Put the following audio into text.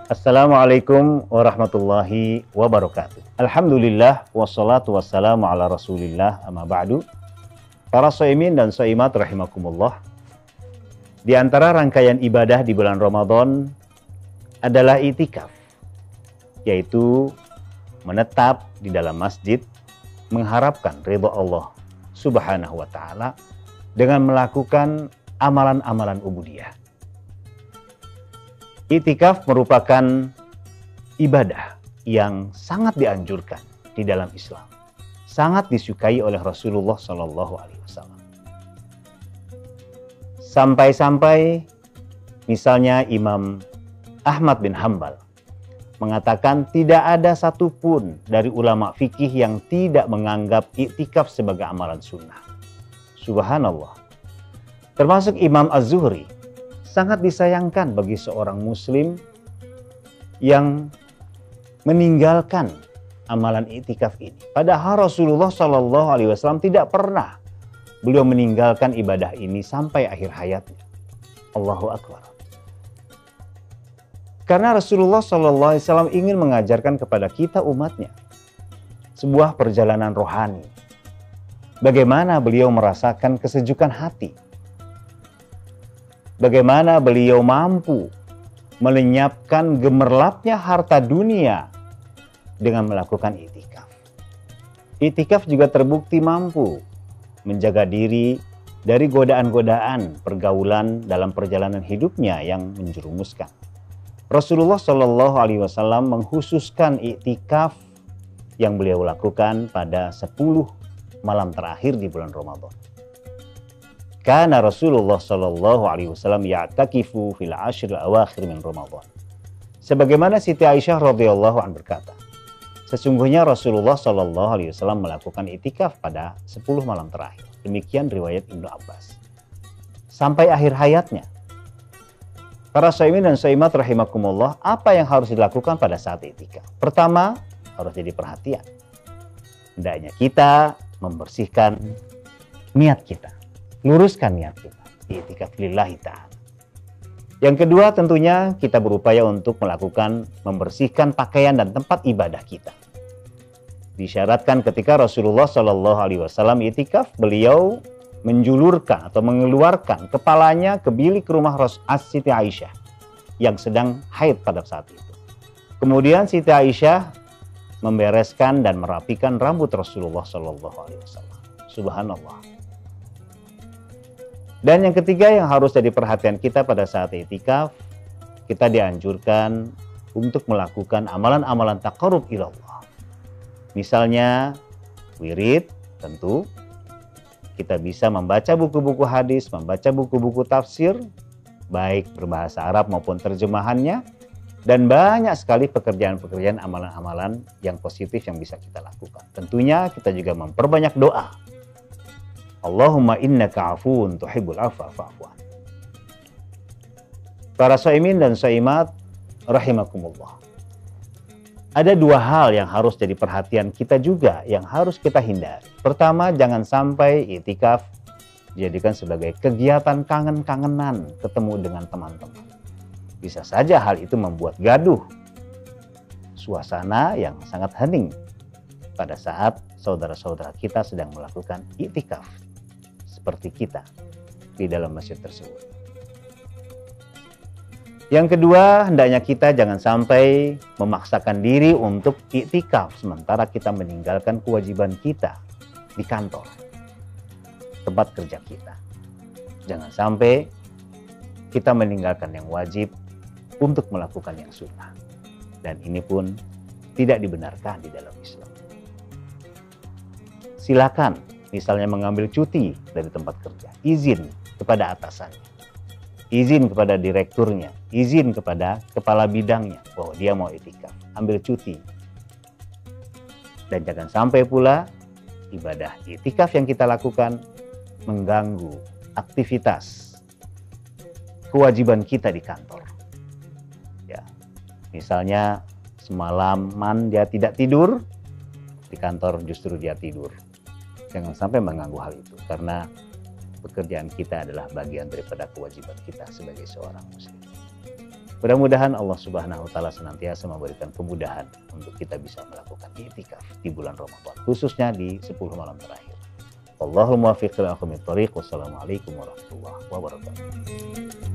Assalamualaikum warahmatullahi wabarakatuh. Alhamdulillah wassalatu wassalamu ala Rasulillah amma ba'du. Para shaimin dan shaimat rahimakumullah. Di antara rangkaian ibadah di bulan Ramadan adalah i'tikaf, yaitu menetap di dalam masjid mengharapkan ridha Allah Subhanahu wa taala dengan melakukan amalan-amalan ubudiyah. I'tikaf merupakan ibadah yang sangat dianjurkan di dalam Islam, sangat disukai oleh Rasulullah SAW. Sampai-sampai misalnya Imam Ahmad bin Hambal mengatakan tidak ada satupun dari ulama fikih yang tidak menganggap i'tikaf sebagai amalan sunnah. Subhanallah. Termasuk Imam Az-Zuhri. Sangat disayangkan bagi seorang muslim yang meninggalkan amalan i'tikaf ini. Padahal Rasulullah SAW tidak pernah beliau meninggalkan ibadah ini sampai akhir hayatnya. Allahu Akbar. Karena Rasulullah SAW ingin mengajarkan kepada kita umatnya sebuah perjalanan rohani. Bagaimana beliau merasakan kesejukan hati. Bagaimana beliau mampu melenyapkan gemerlapnya harta dunia dengan melakukan i'tikaf. I'tikaf juga terbukti mampu menjaga diri dari godaan-godaan pergaulan dalam perjalanan hidupnya yang menjerumuskan. Rasulullah SAW mengkhususkan i'tikaf yang beliau lakukan pada 10 malam terakhir di bulan Ramadan. Karena Rasulullah SAW ya'takifu fil ashr al-awakhir min Ramadan. Sebagaimana Siti Aisyah radhiyallahu anha berkata, sesungguhnya Rasulullah SAW melakukan i'tikaf pada 10 malam terakhir. Demikian riwayat Ibnu Abbas. Sampai akhir hayatnya. Para shaimin dan shaimat rahimakumullah, apa yang harus dilakukan pada saat i'tikaf? Pertama, harus jadi perhatian. Hendaknya kita membersihkan niat kita. Luruskan niat kita, i'tikaf lillahi ta'ala. Yang kedua tentunya kita berupaya untuk melakukan membersihkan pakaian dan tempat ibadah kita. Disyaratkan ketika Rasulullah SAW i'tikaf, beliau menjulurkan atau mengeluarkan kepalanya ke bilik rumah Siti Aisyah yang sedang haid pada saat itu. Kemudian Siti Aisyah membereskan dan merapikan rambut Rasulullah SAW. Subhanallah. Dan yang ketiga yang harus jadi perhatian kita pada saat i'tikaf, kita dianjurkan untuk melakukan amalan-amalan taqarrub ilallah. Misalnya wirid, tentu kita bisa membaca buku-buku hadis, membaca buku-buku tafsir, baik berbahasa Arab maupun terjemahannya, dan banyak sekali pekerjaan-pekerjaan amalan-amalan yang positif yang bisa kita lakukan. Tentunya kita juga memperbanyak doa. Allahumma innaka afuun tuhibbul afwa fa'fu anni. Para shaimin dan shaimat rahimakumullah. Ada dua hal yang harus jadi perhatian kita juga yang harus kita hindari. Pertama, jangan sampai i'tikaf dijadikan sebagai kegiatan kangen-kangenan ketemu dengan teman-teman. Bisa saja hal itu membuat gaduh suasana yang sangat hening pada saat saudara-saudara kita sedang melakukan i'tikaf seperti kita di dalam masjid tersebut. Yang kedua, hendaknya kita jangan sampai memaksakan diri untuk i'tikaf sementara kita meninggalkan kewajiban kita di kantor, tempat kerja kita. Jangan sampai kita meninggalkan yang wajib untuk melakukan yang sunnah. Dan ini pun tidak dibenarkan di dalam Islam. Silakan misalnya mengambil cuti dari tempat kerja, izin kepada atasannya, izin kepada direkturnya, izin kepada kepala bidangnya bahwa dia mau i'tikaf, ambil cuti. Dan jangan sampai pula ibadah i'tikaf yang kita lakukan mengganggu aktivitas kewajiban kita di kantor. Ya, misalnya semalaman dia tidak tidur, di kantor justru dia tidur. Jangan sampai mengganggu hal itu, karena pekerjaan kita adalah bagian daripada kewajiban kita sebagai seorang muslim. Mudah-mudahan Allah Subhanahu wa taala senantiasa memberikan kemudahan untuk kita bisa melakukan i'tikaf di bulan Ramadan, khususnya di 10 malam terakhir. Wallahul muwaffiq ila aqwamit thoriq. Wassalamualaikum warahmatullahi wabarakatuh.